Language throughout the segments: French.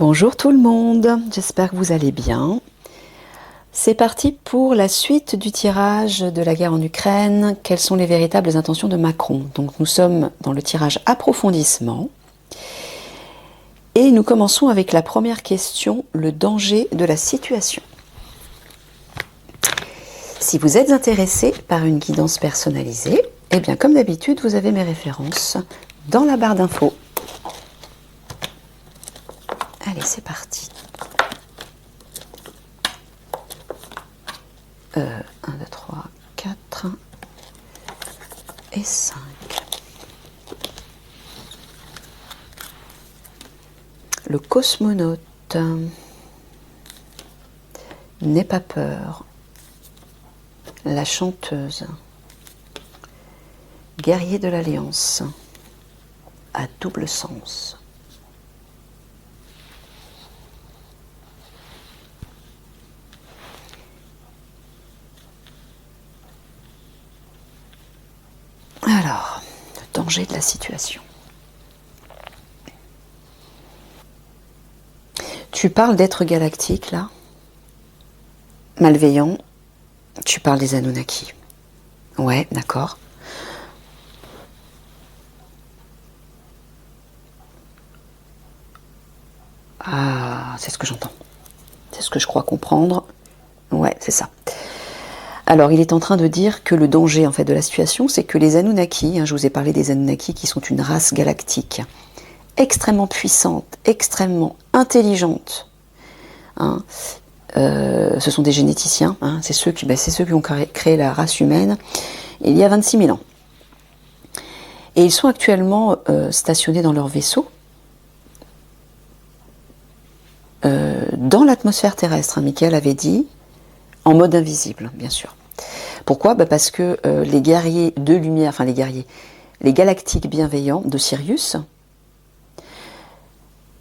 Bonjour tout le monde, j'espère que vous allez bien. C'est parti pour la suite du tirage de la guerre en Ukraine. Quelles sont les véritables intentions de Macron? Donc nous sommes dans le tirage approfondissement. Et nous commençons avec la première question, le danger de la situation. Si vous êtes intéressé par une guidance personnalisée, eh bien comme d'habitude, vous avez mes références dans la barre d'infos. Allez, c'est parti. 1, 2, 3, 4 et 5. Le cosmonaute. N'aie pas peur. La chanteuse. Guerrier de l'Alliance. À double sens. Alors, le danger de la situation. Tu parles d'êtres galactiques, là, malveillants. Tu parles des Anunnaki. Ouais, d'accord. Ah, c'est ce que j'entends. C'est ce que je crois comprendre. Ouais, c'est ça. Alors, il est en train de dire que le danger, en fait, de la situation, c'est que les Anunnaki, je vous ai parlé des Anunnaki qui sont une race galactique, extrêmement puissante, extrêmement intelligente. Ce sont des généticiens, c'est ceux qui ont créé la race humaine il y a 26 000 ans. Et ils sont actuellement stationnés dans leur vaisseau, dans l'atmosphère terrestre, Michael avait dit, en mode invisible, bien sûr. Pourquoi ? Parce que les guerriers de lumière, les galactiques bienveillants de Sirius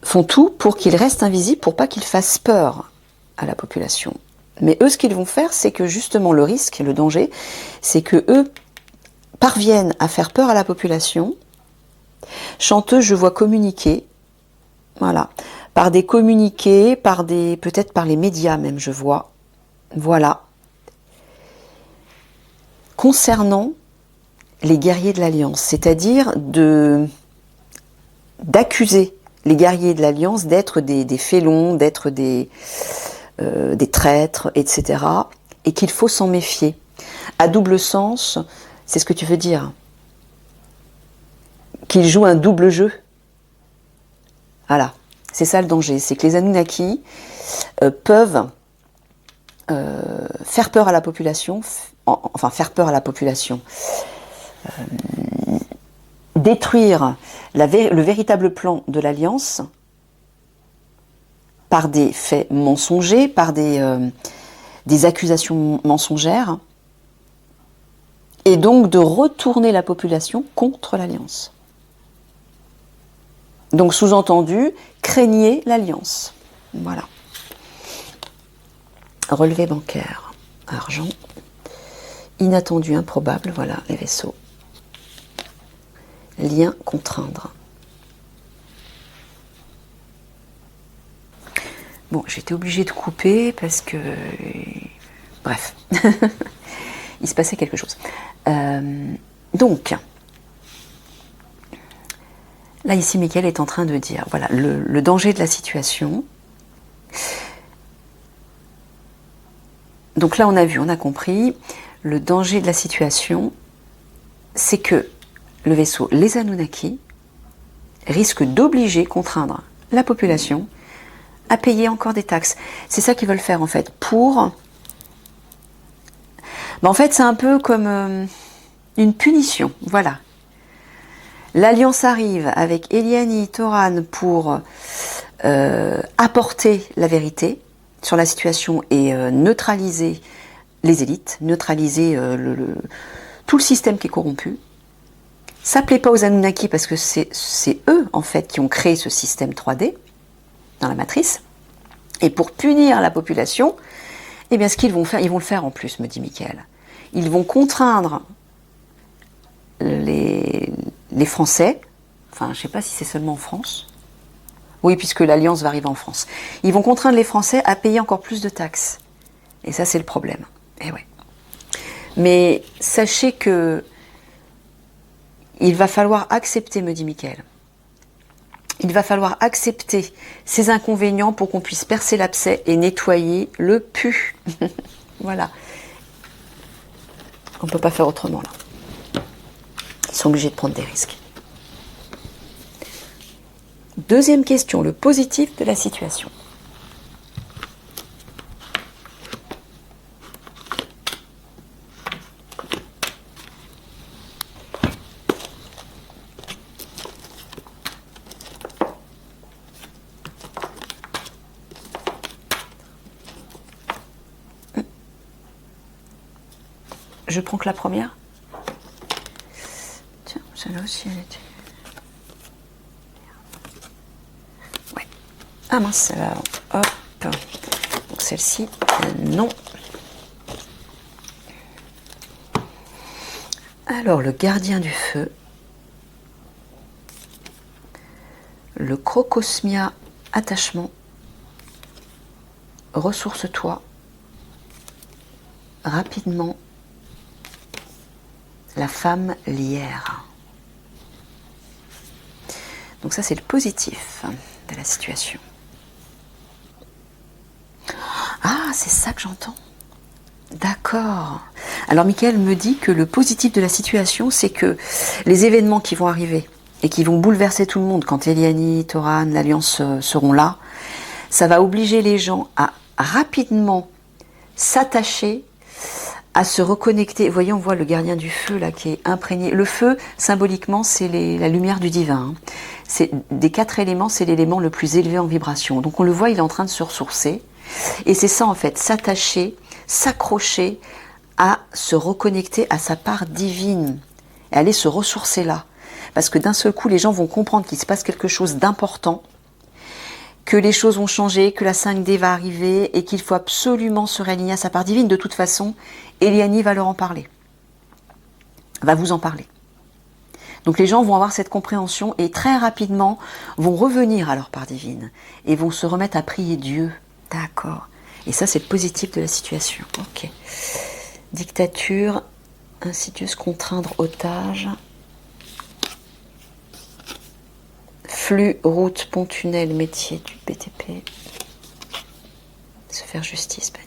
font tout pour qu'ils restent invisibles, pour pas qu'ils fassent peur à la population. Mais eux, ce qu'ils vont faire, c'est que justement le risque, le danger, c'est que eux parviennent à faire peur à la population. Chanteuse, je vois communiquer, voilà, par des communiqués, peut-être par les médias même, je vois, voilà. Concernant les guerriers de l'Alliance, c'est-à-dire d'accuser les guerriers de l'Alliance d'être des félons, d'être des traîtres, etc. Et qu'il faut s'en méfier. À double sens, c'est ce que tu veux dire. Qu'ils jouent un double jeu. Voilà, c'est ça le danger. C'est que les Anunnaki peuvent faire peur à la population, détruire le véritable plan de l'Alliance par des faits mensongers, par des accusations mensongères, et donc de retourner la population contre l'Alliance. Donc sous-entendu, craignez l'Alliance. Voilà. Relevé bancaire, argent, inattendu, improbable, voilà les vaisseaux. Lien, contraindre. Bon, j'étais obligée de couper parce que... Bref, il se passait quelque chose. Donc, là ici, Michael est en train de dire, voilà, le danger de la situation. Donc là, on a vu, on a compris, le danger de la situation, c'est que le vaisseau, les Anunnaki, risque d'obliger, contraindre la population à payer encore des taxes. C'est ça qu'ils veulent faire en fait, pour... en fait, c'est un peu comme une punition, voilà. L'Alliance arrive avec Eliani, Toran pour apporter la vérité sur la situation et neutraliser les élites, neutraliser tout le système qui est corrompu. Ça ne plaît pas aux Anunnaki parce que c'est eux en fait qui ont créé ce système 3D dans la matrice. Et pour punir la population, eh bien ce qu'ils vont faire, ils vont le faire en plus, me dit Michael. Ils vont contraindre les Français, enfin je ne sais pas si c'est seulement en France, Oui, puisque l'Alliance va arriver en France. Ils vont contraindre les Français à payer encore plus de taxes. Et ça, c'est le problème. Et ouais. Mais sachez que il va falloir accepter, me dit Mickaël. Il va falloir accepter ces inconvénients pour qu'on puisse percer l'abcès et nettoyer le pu. Voilà. On ne peut pas faire autrement là. Ils sont obligés de prendre des risques. Deuxième question, le positif de la situation. Je prends que la première. Tiens, celle-là aussi, elle était... Ouais. Ah mince, celle-là, hop. Donc celle-ci, non. Alors, le gardien du feu. Le crocosmia attachement. Ressource-toi. Rapidement. La femme lierre. Donc ça, c'est le positif de la situation. Ah, c'est ça que j'entends. D'accord. Alors, Mickaël me dit que le positif de la situation, c'est que les événements qui vont arriver et qui vont bouleverser tout le monde quand Eliani, Toran, l'Alliance seront là, ça va obliger les gens à rapidement s'attacher, à se reconnecter. Vous voyez, on voit le gardien du feu là qui est imprégné. Le feu, symboliquement, c'est la lumière du divin. C'est des 4 éléments, c'est l'élément le plus élevé en vibration. Donc on le voit, il est en train de se ressourcer. Et c'est ça en fait, s'attacher, s'accrocher à se reconnecter à sa part divine et aller se ressourcer là. Parce que d'un seul coup, les gens vont comprendre qu'il se passe quelque chose d'important, que les choses vont changer, que la 5D va arriver et qu'il faut absolument se réaligner à sa part divine. De toute façon, Eliani va leur en parler, va vous en parler. Donc les gens vont avoir cette compréhension et très rapidement vont revenir à leur part divine et vont se remettre à prier Dieu. D'accord. Et ça, c'est le positif de la situation. Ok. Dictature, insidieuse, contraindre, otage. Flux, route, pont, tunnel, métier du BTP. Se faire justice, bannière.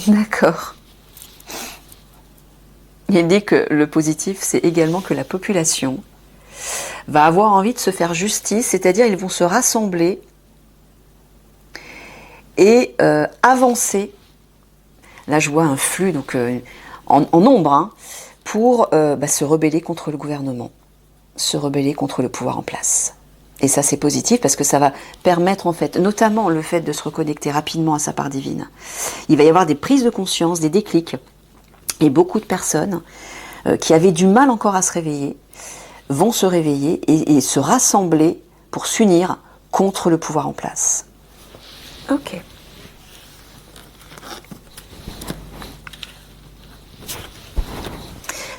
D'accord. Il dit que le positif, c'est également que la population va avoir envie de se faire justice, c'est-à-dire ils vont se rassembler et avancer. Là, je vois un flux donc, en nombre hein, pour se rebeller contre le gouvernement, se rebeller contre le pouvoir en place. Et ça, c'est positif parce que ça va permettre, en fait, notamment le fait de se reconnecter rapidement à sa part divine. Il va y avoir des prises de conscience, des déclics. Et beaucoup de personnes qui avaient du mal encore à se réveiller vont se réveiller et se rassembler pour s'unir contre le pouvoir en place. Ok.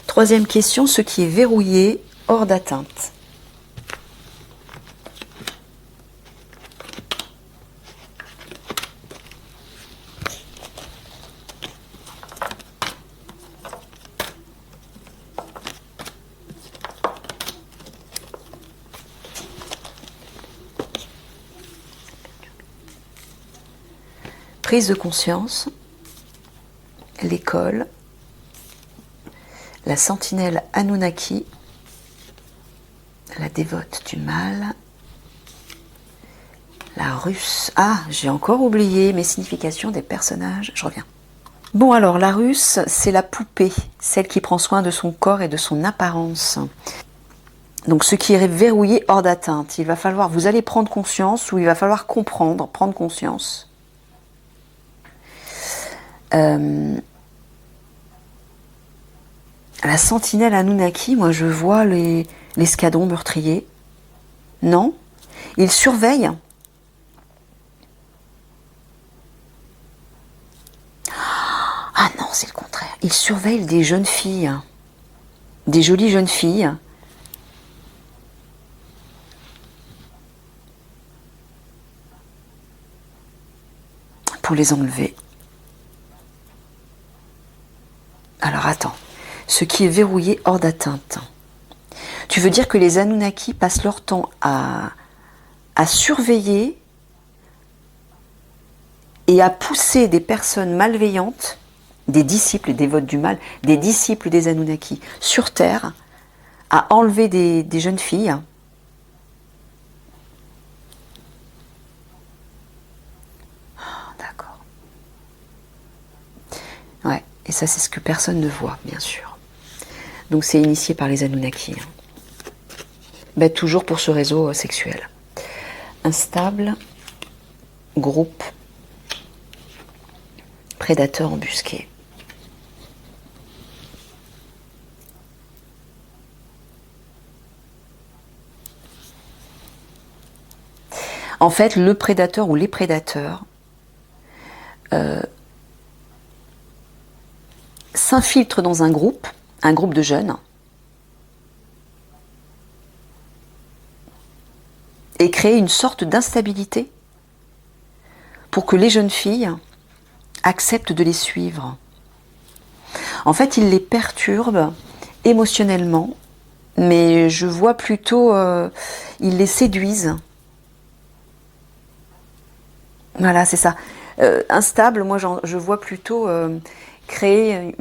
Troisième question, ce qui est verrouillé hors d'atteinte. Prise de conscience, l'école, la sentinelle Anunnaki, la dévote du mal, la russe. Ah, j'ai encore oublié mes significations des personnages. Je reviens. Bon alors, la russe, c'est la poupée, celle qui prend soin de son corps et de son apparence. Donc ce qui est verrouillé hors d'atteinte. Il va falloir, vous allez prendre conscience ou il va falloir comprendre, prendre conscience. La sentinelle Anunnaki, moi je vois l'escadron meurtrier. Non, il surveille. Ah non, c'est le contraire. il surveille des jeunes filles, des jolies jeunes filles, pour les enlever. Alors attends, ce qui est verrouillé hors d'atteinte. Tu veux dire que les Anunnaki passent leur temps à surveiller et à pousser des personnes malveillantes, des disciples et dévotes du mal, des disciples des Anunnaki, sur Terre, à enlever des jeunes filles. Oh, d'accord. Ouais, et ça c'est ce que personne ne voit, bien sûr. Donc c'est initié par les Anunnaki. Ben, toujours pour ce réseau sexuel. Instable, groupe, prédateur embusqué. En fait, le prédateur ou les prédateurs s'infiltrent dans un groupe de jeunes, et créent une sorte d'instabilité pour que les jeunes filles acceptent de les suivre. En fait, ils les perturbent émotionnellement, mais je vois plutôt, ils les séduisent. Voilà, c'est ça. Instable, moi je vois plutôt créer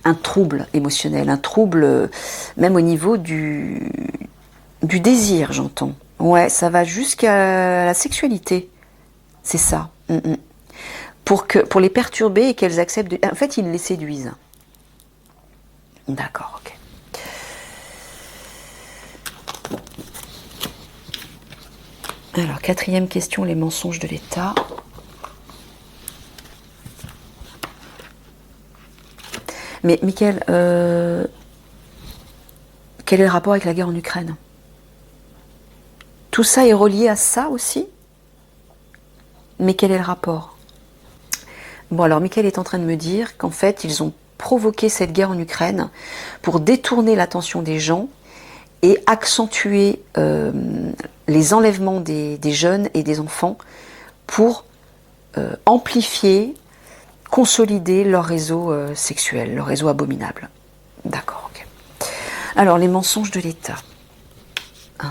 un trouble émotionnel, un trouble même au niveau du désir, j'entends. Ouais, ça va jusqu'à la sexualité. C'est ça. Pour les perturber et qu'elles acceptent. En fait, ils les séduisent. D'accord, ok. Alors, quatrième question, les mensonges de l'État. Mais, Mickaël, quel est le rapport avec la guerre en Ukraine? Tout ça est relié à ça aussi? Mais quel est le rapport? Bon, alors, Mickaël est en train de me dire qu'en fait, ils ont provoqué cette guerre en Ukraine pour détourner l'attention des gens et accentuer les enlèvements des jeunes et des enfants pour amplifier, consolider leur réseau sexuel, leur réseau abominable. D'accord, ok. Alors, les mensonges de l'État. 1,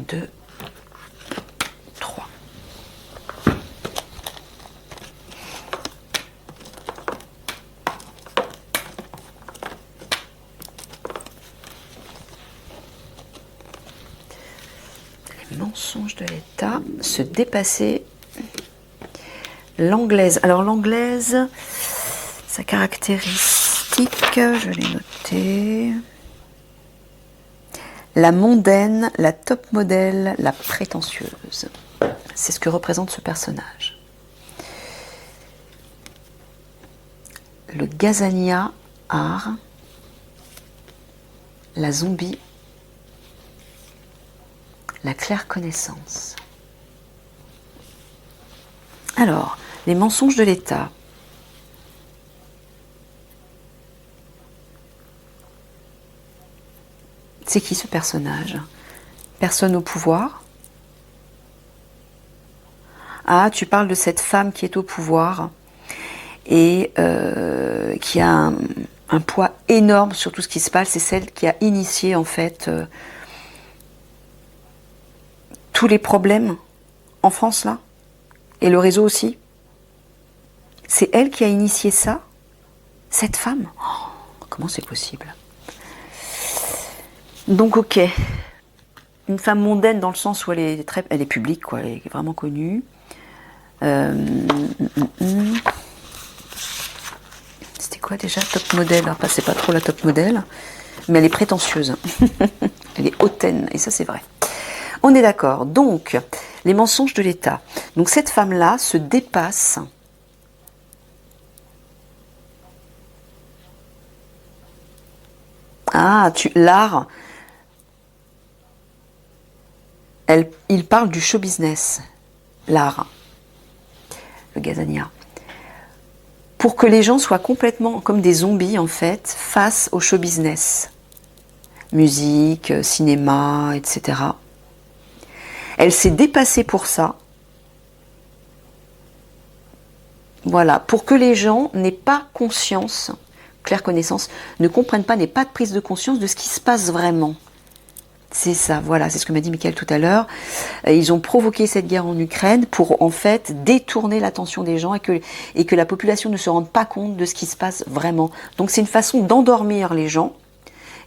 2, 3. Les mensonges de l'État, se dépasser. L'anglaise. Alors l'anglaise, sa caractéristique, je l'ai noté. La mondaine, la top modèle, la prétentieuse. C'est ce que représente ce personnage. Le gazania art, la zombie, la claire connaissance. Alors, les mensonges de l'État. C'est qui ce personnage? Personne au pouvoir? Ah, tu parles de cette femme qui est au pouvoir et qui a un poids énorme sur tout ce qui se passe. C'est celle qui a initié en fait tous les problèmes en France là, et le réseau aussi. C'est elle qui a initié ça, cette femme. Oh, comment c'est possible? Donc ok, une femme mondaine dans le sens où elle est publique, quoi, elle est vraiment connue. C'était quoi déjà, top modèle? Enfin, c'est pas trop la top modèle, mais elle est prétentieuse. Elle est hautaine, et ça c'est vrai. On est d'accord. Donc, les mensonges de l'État. Donc cette femme-là se dépasse. Ah, l'art. Il parle du show business, l'art, le gazania. pour que les gens soient complètement comme des zombies en fait face au show business, musique, cinéma, etc. Elle s'est dépassée pour ça. Voilà, pour que les gens n'aient pas conscience, claire connaissance, ne comprennent pas, n'aient pas de prise de conscience de ce qui se passe vraiment. C'est ça, voilà, c'est ce que m'a dit Mickaël tout à l'heure. Ils ont provoqué cette guerre en Ukraine pour en fait détourner l'attention des gens et que la population ne se rende pas compte de ce qui se passe vraiment. Donc c'est une façon d'endormir les gens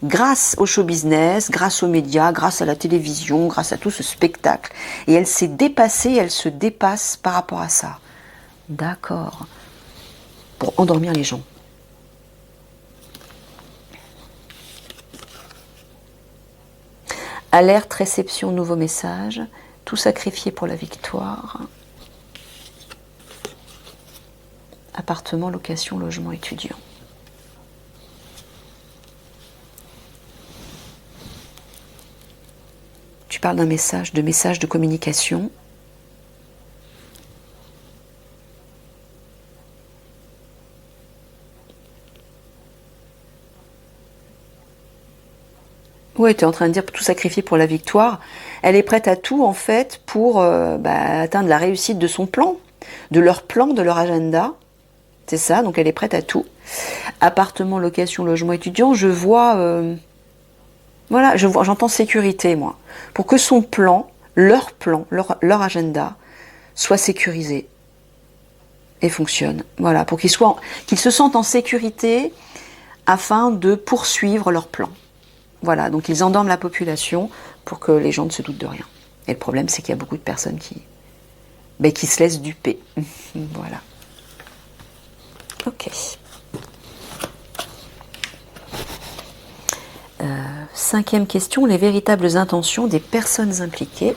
grâce au show business, grâce aux médias, grâce à la télévision, grâce à tout ce spectacle. Et elle s'est dépassée, elle se dépasse par rapport à ça. D'accord. Pour endormir les gens. Alerte, réception, nouveau message. Tout sacrifié pour la victoire. Appartement, location, logement, étudiant. Tu parles d'un message de communication. Ouais, tu es en train de dire tout sacrifier pour la victoire. Elle est prête à tout, en fait, pour atteindre la réussite de son plan, de leur agenda. C'est ça, donc elle est prête à tout. Appartement, location, logement, étudiant, je vois... voilà, j'entends sécurité, moi. Pour que son plan, leur agenda, soit sécurisé et fonctionne. Voilà, pour qu'ils se sentent en sécurité afin de poursuivre leur plan. Voilà, donc ils endorment la population pour que les gens ne se doutent de rien. Et le problème, c'est qu'il y a beaucoup de personnes qui se laissent duper. Voilà. Ok. 5e question, les véritables intentions des personnes impliquées.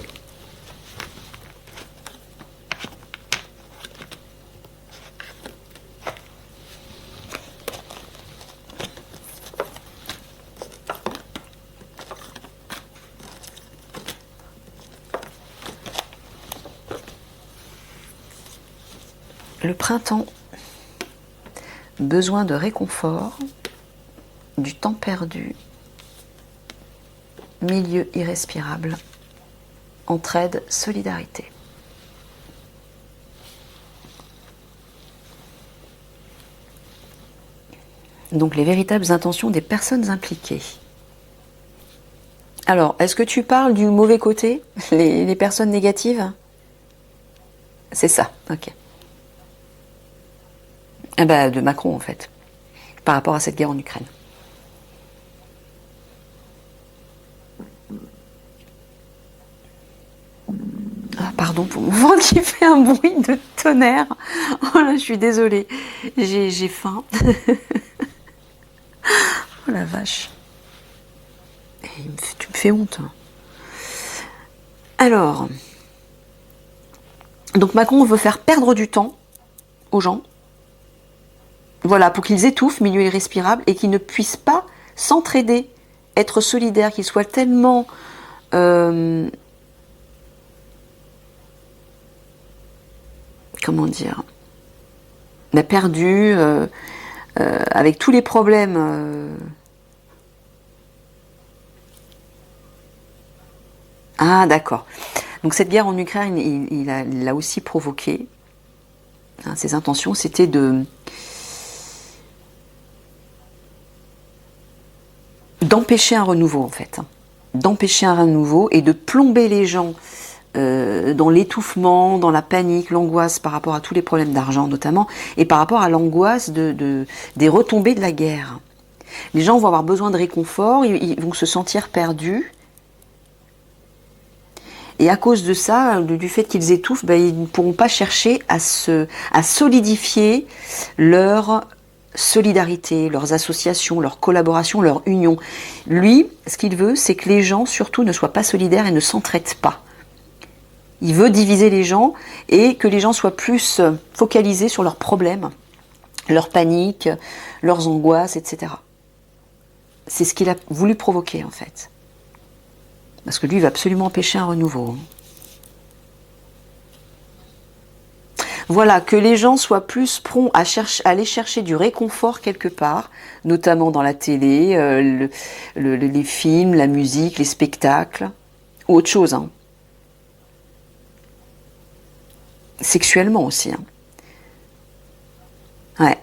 Le printemps, besoin de réconfort, du temps perdu, milieu irrespirable, entraide, solidarité. Donc les véritables intentions des personnes impliquées. Alors, est-ce que tu parles du mauvais côté, les personnes négatives? C'est ça, ok. Eh ben, de Macron en fait, par rapport à cette guerre en Ukraine. Ah, pardon pour mon ventre qui fait un bruit de tonnerre. Oh là, je suis désolée, j'ai faim. Oh la vache. Tu me fais honte. Alors, donc Macron veut faire perdre du temps aux gens. Voilà, pour qu'ils étouffent, milieu irrespirable, et qu'ils ne puissent pas s'entraider, être solidaires, qu'ils soient tellement... comment dire, perdus, avec tous les problèmes... Ah, d'accord. Donc cette guerre en Ukraine, il l'a aussi provoquée. Hein, ses intentions, c'était d'empêcher un renouveau, en fait. D'empêcher un renouveau et de plomber les gens dans l'étouffement, dans la panique, l'angoisse par rapport à tous les problèmes d'argent notamment, et par rapport à l'angoisse des retombées de la guerre. Les gens vont avoir besoin de réconfort, ils vont se sentir perdus. Et à cause de ça, du fait qu'ils étouffent, ils ne pourront pas chercher à solidifier leur solidarité, leurs associations, leur collaboration, leur union. Lui, ce qu'il veut, c'est que les gens, surtout, ne soient pas solidaires et ne s'entraident pas. Il veut diviser les gens et que les gens soient plus focalisés sur leurs problèmes, leurs paniques, leurs angoisses, etc. C'est ce qu'il a voulu provoquer, en fait. Parce que lui, il va absolument empêcher un renouveau. Voilà, que les gens soient plus prompts à aller chercher du réconfort quelque part, notamment dans la télé, les films, la musique, les spectacles, ou autre chose, hein. Sexuellement aussi, hein. Ouais.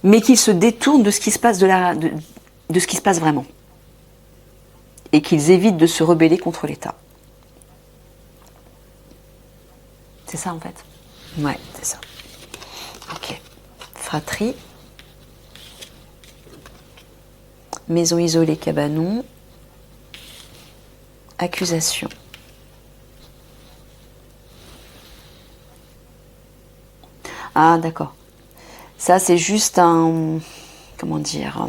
Mais qu'ils se détournent de ce qui se passe de ce qui se passe vraiment. Et qu'ils évitent de se rebeller contre l'État. C'est ça en fait. Ouais, c'est ça. Ok. Fratrie. Maison isolée, cabanon. Accusation. Ah, d'accord. Ça, c'est juste un... Comment dire,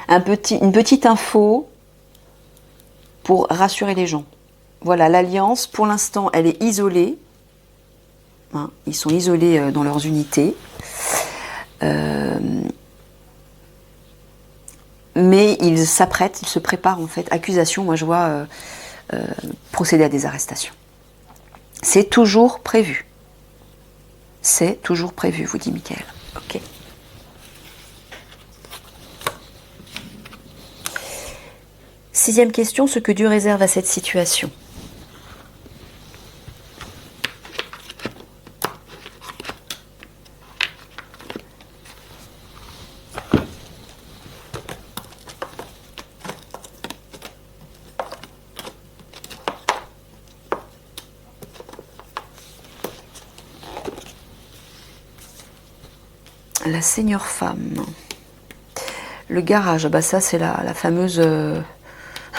une petite info pour rassurer les gens. Voilà, l'alliance, pour l'instant, elle est isolée. Hein, ils sont isolés dans leurs unités. Mais ils s'apprêtent, ils se préparent en fait. Accusation, moi je vois procéder à des arrestations. C'est toujours prévu. C'est toujours prévu, vous dit Michael. Ok. Sixième question, ce que Dieu réserve à cette situation. La seigneur femme. Le garage, bah ça c'est la fameuse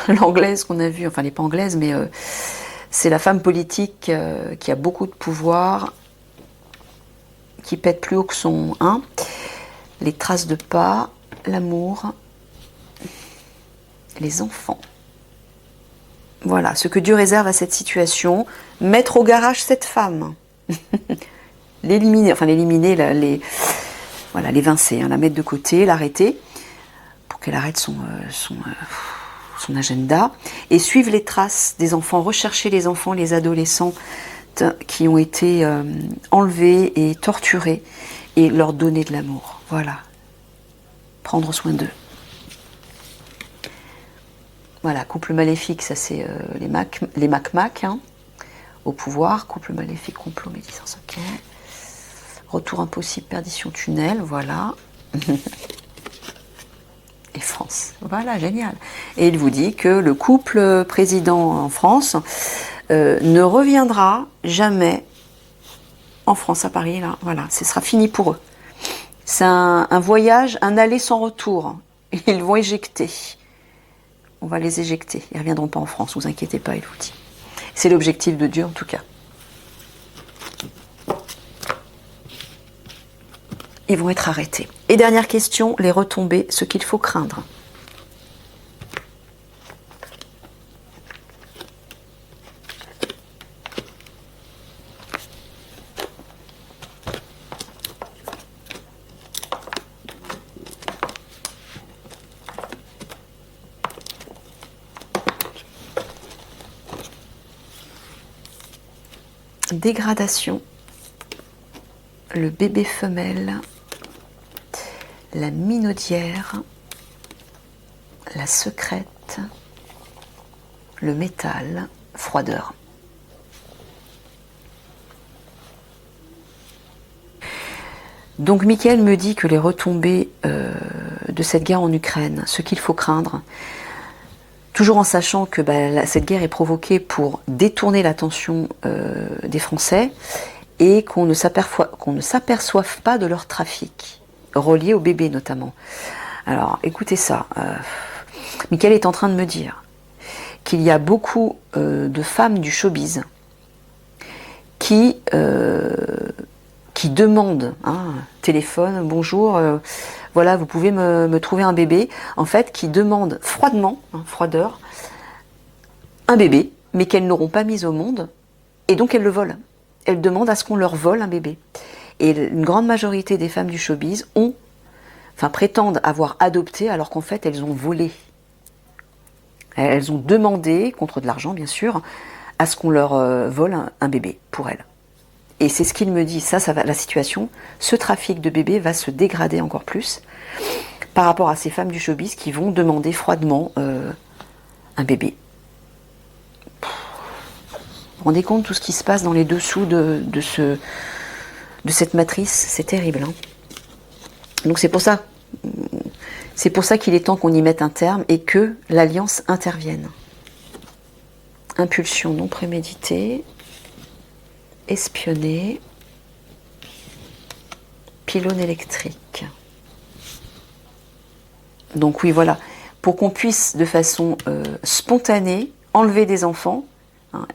l'anglaise qu'on a vue, enfin elle n'est pas anglaise, mais c'est la femme politique qui a beaucoup de pouvoir, qui pète plus haut que son 1. Les traces de pas, l'amour, les enfants. Voilà, ce que Dieu réserve à cette situation, mettre au garage cette femme. L'éliminer, enfin l'éliminer, l'évincer, hein, la mettre de côté, l'arrêter, pour qu'elle arrête son agenda, et suivre les traces des enfants, rechercher les enfants, les adolescents qui ont été enlevés et torturés, et leur donner de l'amour. Voilà. Prendre soin d'eux. Voilà, couple maléfique, ça c'est les Mac, hein, au pouvoir, couple maléfique, complot, médisance, ok. Retour impossible, perdition, tunnel, voilà. Et France, voilà, génial. Et il vous dit que le couple président en France ne reviendra jamais en France, à Paris, là, voilà, ce sera fini pour eux. C'est un voyage, un aller sans retour. Ils vont éjecter. On va les éjecter. Ils ne reviendront pas en France, vous inquiétez pas, il vous dit. C'est l'objectif de Dieu en tout cas. Ils vont être arrêtés. Et dernière question, les retombées, ce qu'il faut craindre. Dégradation, le bébé femelle, la minaudière, la secrète, le métal, froideur. Donc Michael me dit que les retombées de cette guerre en Ukraine, ce qu'il faut craindre, toujours en sachant que cette guerre est provoquée pour détourner l'attention des Français et qu'on ne s'aperçoive pas de leur trafic, relié aux bébés notamment. Alors écoutez ça, Michael est en train de me dire qu'il y a beaucoup de femmes du showbiz qui demandent, hein, téléphone, bonjour, voilà, vous pouvez me trouver un bébé, en fait, qui demandent froidement, hein, froideur, un bébé, mais qu'elles n'auront pas mis au monde, et donc elles le volent. Elles demandent à ce qu'on leur vole un bébé. Et une grande majorité des femmes du showbiz prétendent avoir adopté, alors qu'en fait, elles ont volé. Elles ont demandé, contre de l'argent bien sûr, à ce qu'on leur vole un bébé pour elles. Et c'est ce qu'il me dit, ça va, la situation, ce trafic de bébés va se dégrader encore plus par rapport à ces femmes du showbiz qui vont demander froidement un bébé. Vous vous rendez compte tout ce qui se passe dans les dessous de cette matrice, c'est terrible. Hein. Donc c'est pour ça qu'il est temps qu'on y mette un terme et que l'alliance intervienne. Impulsion non préméditée, espionner, pylône électrique. Donc oui, voilà, pour qu'on puisse de façon spontanée enlever des enfants, hein,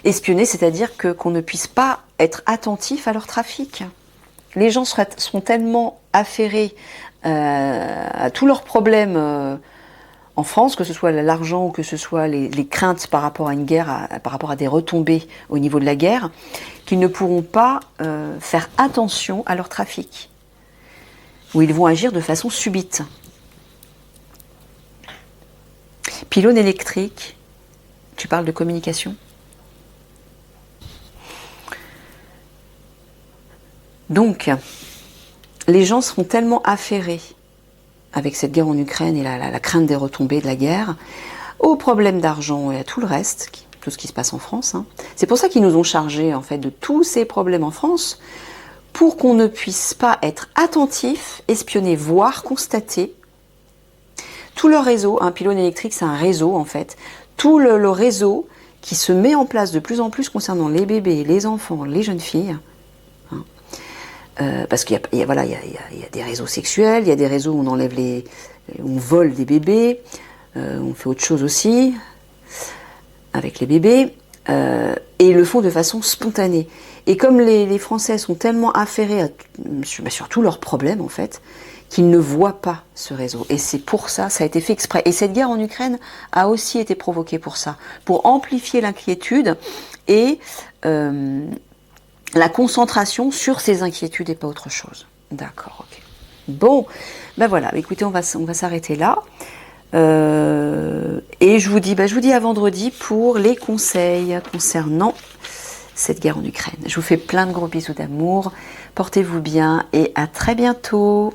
espionner, c'est-à-dire qu'on ne puisse pas être attentif à leur trafic. Les gens seront tellement affairés à tous leurs problèmes en France, que ce soit l'argent ou que ce soit les craintes par rapport à une guerre, par rapport à des retombées au niveau de la guerre, qu'ils ne pourront pas faire attention à leur trafic, où ils vont agir de façon subite. Pylône électrique, tu parles de communication ? Donc, les gens seront tellement affairés avec cette guerre en Ukraine et la crainte des retombées de la guerre, aux problèmes d'argent et à tout le reste, tout ce qui se passe en France. Hein. C'est pour ça qu'ils nous ont chargés en fait de tous ces problèmes en France, pour qu'on ne puisse pas être attentif, espionner, voir, constater tout le réseau. Un pylône électrique, c'est un réseau en fait. Tout le réseau qui se met en place de plus en plus concernant les bébés, les enfants, les jeunes filles. Parce qu'il y a des réseaux sexuels, il y a des réseaux où on enlève où on vole des bébés, on fait autre chose aussi avec les bébés, et ils le font de façon spontanée. Et comme les Français sont tellement affairés sur tous leurs problèmes en fait, qu'ils ne voient pas ce réseau. Et c'est pour ça a été fait exprès. Et cette guerre en Ukraine a aussi été provoquée pour ça, pour amplifier l'inquiétude et la concentration sur ces inquiétudes et pas autre chose. D'accord, ok. Bon, ben voilà, écoutez, on va s'arrêter là. Et je vous dis à vendredi pour les conseils concernant cette guerre en Ukraine. Je vous fais plein de gros bisous d'amour. Portez-vous bien et à très bientôt.